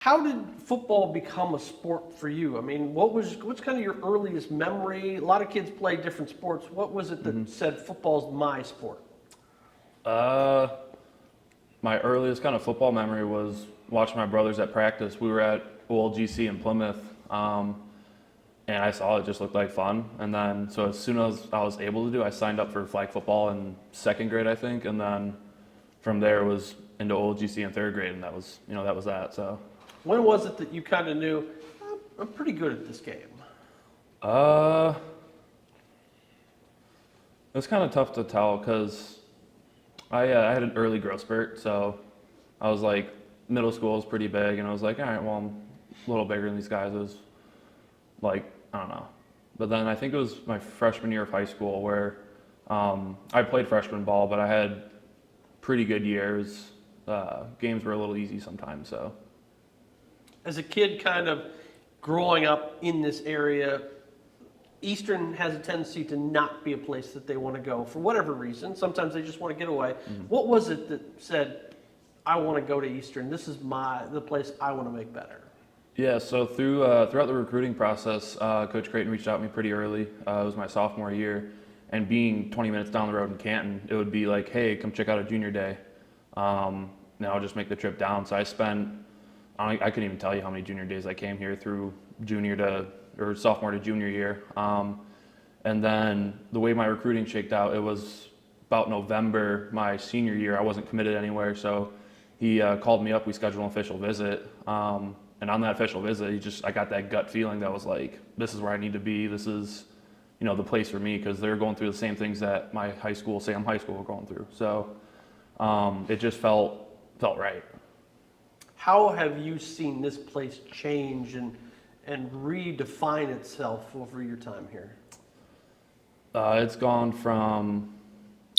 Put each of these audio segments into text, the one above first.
How did football become a sport for you? I mean, what's kind of your earliest memory? A lot of kids play different sports. What was it that said football's my sport? Uh, my earliest kind of football memory was watching my brothers at practice. We were at OLGC in Plymouth, and I saw it just looked like fun. And then, so as soon as I was able to do, I signed up for flag football in second grade, I think. And then from there was into OLGC in third grade, and that was that. So, When was it that you kind of knew I'm pretty good at this game? uh, it's kind of tough to tell because I had an early growth spurt. So I was like, middle school was pretty big, and I was like, all right, well, I'm a little bigger than these guys. It was like, I don't know. But then I think it was my freshman year of high school where I played freshman ball, but I had pretty good years. Games were a little easy sometimes, so. As a kid, kind of growing up in this area, Eastern has a tendency to not be a place that they want to go for whatever reason. Sometimes they just want to get away. What was it that said, I want to go to Eastern? This is the place I want to make better. Yeah, so throughout the recruiting process, Coach Creighton reached out to me pretty early. It was my sophomore year, and being 20 minutes down the road in Canton, it would be like, hey, come check out a junior day. Now I'll just make the trip down. So I couldn't even tell you how many junior days I came here through sophomore to junior year. And then the way my recruiting shaked out, it was about November my senior year. I wasn't committed anywhere, so he called me up. We scheduled an official visit. And on that official visit, I got that gut feeling that was like, this is where I need to be. This is, the place for me because they're going through the same things that my Salem High School, were going through. So it just felt right. How have you seen this place change and redefine itself over your time here? It's gone from,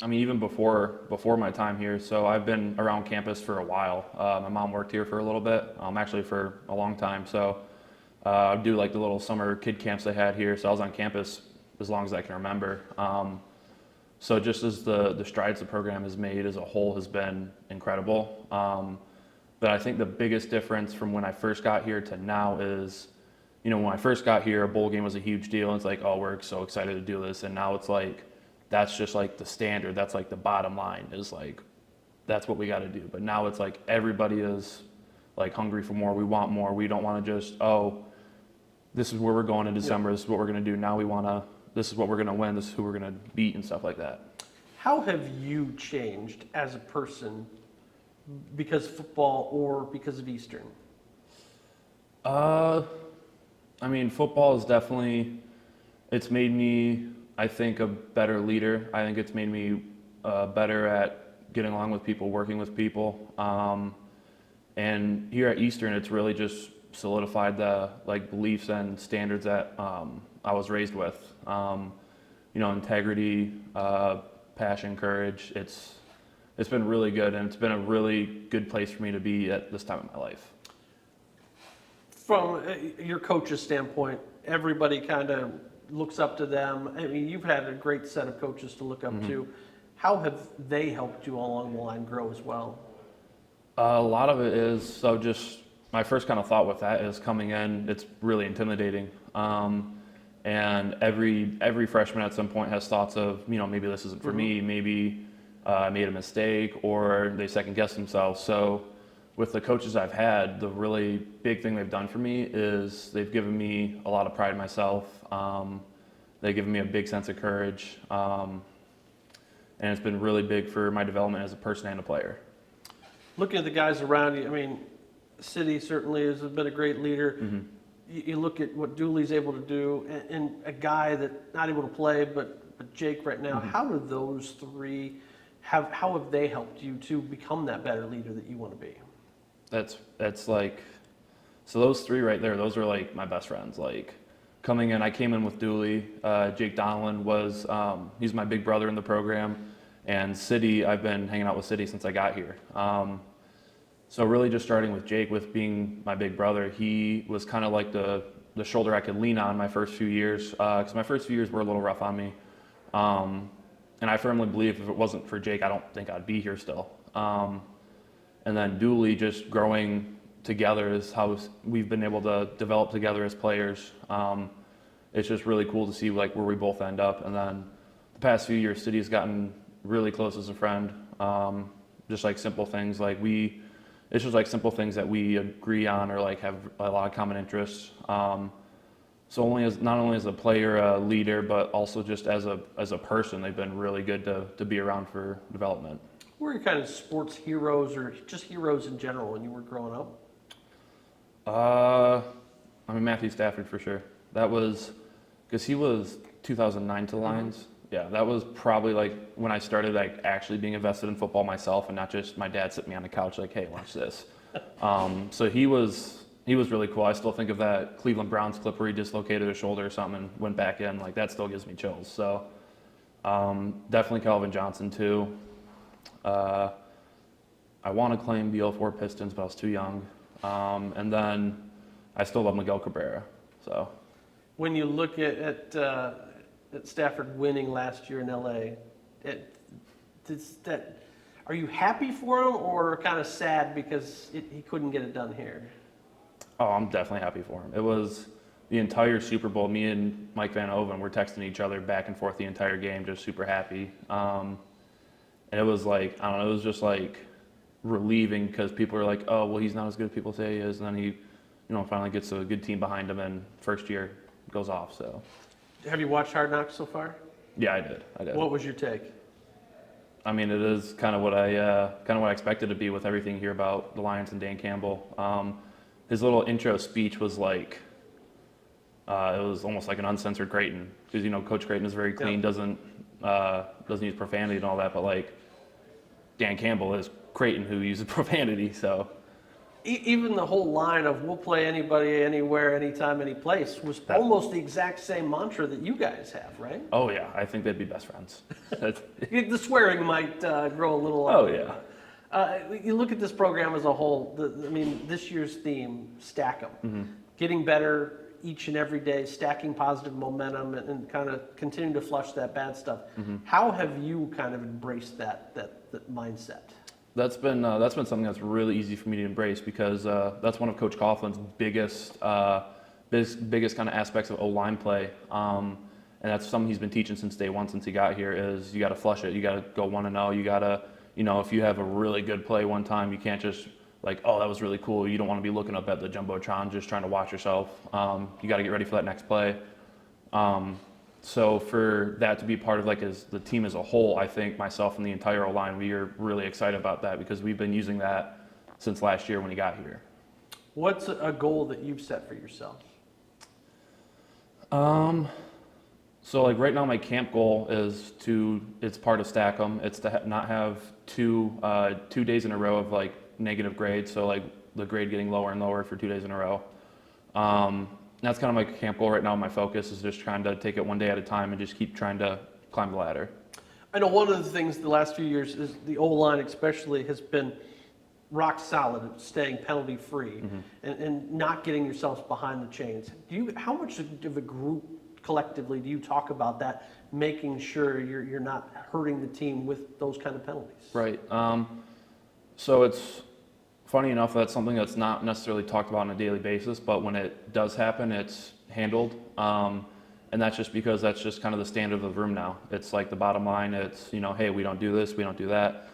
even before my time here. So I've been around campus for a while. My mom worked here for a little bit, actually for a long time. So I do like the little summer kid camps they had here. So I was on campus as long as I can remember. So just as the strides the program has made as a whole has been incredible. But I think the biggest difference from when I first got here to now is, when I first got here, a bowl game was a huge deal. It's like, oh, we're so excited to do this. And now it's like, that's just like the standard. That's like the bottom line is like, that's what we got to do. But now it's like everybody is like hungry for more. We want more. We don't want to just, oh, this is where we're going in December. This is what we're going to do. Now this is what we're going to win. This is who we're going to beat and stuff like that. How have you changed as a person because of football or because of Eastern? Football is it's made me, I think, a better leader. I think it's made me better at getting along with people, working with people. And here at Eastern, it's really just solidified the beliefs and standards that I was raised with. Integrity, passion, courage. It's been really good, and it's been a really good place for me to be at this time of my life. From your coach's standpoint, everybody kind of looks up to them. I mean, you've had a great set of coaches to look up to. How have they helped you along the line grow as well? A lot of it is, just my first kind of thought with that is coming in, it's really intimidating. And every freshman at some point has thoughts of, maybe this isn't for me, maybe I made a mistake, or they second guess themselves. So with the coaches I've had, the really big thing they've done for me is they've given me a lot of pride in myself. They've given me a big sense of courage. And it's been really big for my development as a person and a player. Looking at the guys around you, City certainly has been a great leader. You look at what Dooley's able to do, and a guy that's not able to play, but Jake right now. How do those three how have they helped you to become that better leader that you want to be? That's like, so those three right there, those are like my best friends. Like coming in, I came in with Dooley. Jake Donlin was, he's my big brother in the program. And City, I've been hanging out with City since I got here. So really just starting with Jake, with being my big brother, he was kind of like the shoulder I could lean on my first few years, because my first few years were a little rough on me. And I firmly believe if it wasn't for Jake, I don't think I'd be here still. And then Dooley just growing together is how we've been able to develop together as players. It's just really cool to see like where we both end up. And then the past few years, City has gotten really close as a friend. Just like simple things like it's just like simple things that we agree on or like have a lot of common interests. So not only as a player, a leader, but also just as a person, they've been really good to be around for development. Who were your kind of sports heroes or just heroes in general when you were growing up? I mean, Matthew Stafford for sure. That was because he was 2009 to the Lions. Yeah, that was probably like when I started like actually being invested in football myself, and not just my dad sitting me on the couch like, "Hey, watch this." So he was really cool. I still think of that Cleveland Browns clip where he dislocated his shoulder or something and went back in. Like that still gives me chills. So definitely Calvin Johnson too. I want to claim the '04 Pistons, but I was too young. And then I still love Miguel Cabrera. So When you look at Stafford winning last year in LA, are you happy for him or kind of sad because he couldn't get it done here? oh, I'm definitely happy for him. It was the entire Super Bowl. Me and Mike Van Oven were texting each other back and forth the entire game, just super happy. And it was like, I don't know, it was just like relieving because people are like, oh, well, he's not as good as people say he is. And then he, finally gets a good team behind him and first year goes off. So, Have you watched Hard Knocks so far? yeah, I did. What was your take? I mean, it is kind of what I expected to be with everything here about the Lions and Dan Campbell. His little intro speech was like, it was almost like an uncensored Creighton because Coach Creighton is very clean, doesn't use profanity and all that, but like Dan Campbell is Creighton who uses profanity. So Even the whole line of "we'll play anybody, anywhere, anytime, any place" was almost the exact same mantra that you guys have, right? oh yeah, I think they'd be best friends. The swearing might grow a little. Oh yeah. You look at this program as a whole. This year's theme: stack them, getting better each and every day, stacking positive momentum, and kind of continuing to flush that bad stuff. How have you kind of embraced that mindset? That's been something that's really easy for me to embrace because that's one of Coach Coughlin's biggest kind of aspects of O-line play, and that's something he's been teaching since day one, since he got here. Is you got to flush it, you got to go 1-0, you got to, if you have a really good play one time, you can't just like, oh, that was really cool. You don't want to be looking up at the jumbotron just trying to watch yourself. You got to get ready for that next play. So for that to be part of like as the team as a whole, I think myself and the entire O-line, we are really excited about that because we've been using that since last year when he got here. What's a goal that you've set for yourself? So like right now my camp goal is it's part of Stack 'em. It's to not have two days in a row of like negative grades. So like the grade getting lower and lower for 2 days in a row. That's kind of my camp goal right now. My focus is just trying to take it one day at a time and just keep trying to climb the ladder. I know one of the things the last few years is the O-line especially has been rock solid at staying penalty free and not getting yourselves behind the chains. How much of a group collectively do you talk about that, making sure you're not hurting the team with those kind of penalties? Right. So it's funny enough, that's something that's not necessarily talked about on a daily basis, but when it does happen, it's handled. And that's just because that's just kind of the standard of the room now. It's like the bottom line. It's, hey, we don't do this, we don't do that.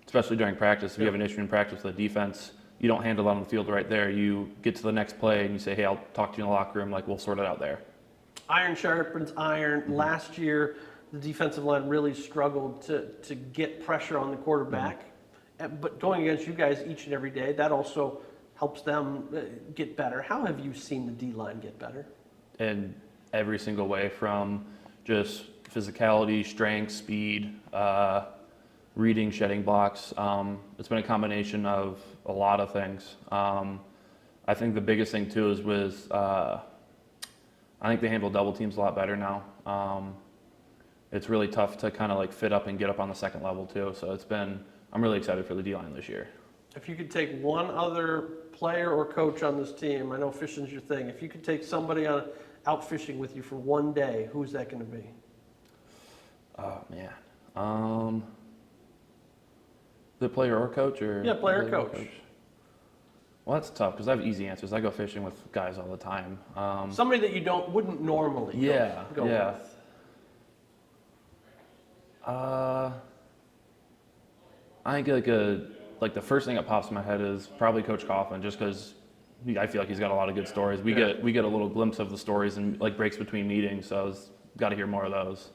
Especially during practice. If you have an issue in practice with the defense, you don't handle that on the field right there. You get to the next play and you say, hey, I'll talk to you in the locker room, like we'll sort it out there. Iron sharpens iron. Last year, the defensive line really struggled to get pressure on the quarterback. But going against you guys each and every day, that also helps them get better. How have you seen the D-line get better? In every single way, from just physicality, strength, speed, reading, shedding blocks. It's been a combination of a lot of things. I think the biggest thing too is with, I think they handle double teams a lot better now. It's really tough to kind of like fit up and get up on the second level too. So I'm really excited for the D-line this year. If you could take one other player or coach on this team, I know fishing's your thing. If you could take somebody out fishing with you for one day, who's that going to be? Oh man, the player or coach or? Yeah, player or coach. Well, that's tough because I have easy answers. I go fishing with guys all the time. Somebody that you wouldn't normally go yeah. with. I think like the first thing that pops in my head is probably Coach Coughlin, just because I feel like he's got a lot of good stories. We get a little glimpse of the stories and like breaks between meetings, so I got to hear more of those.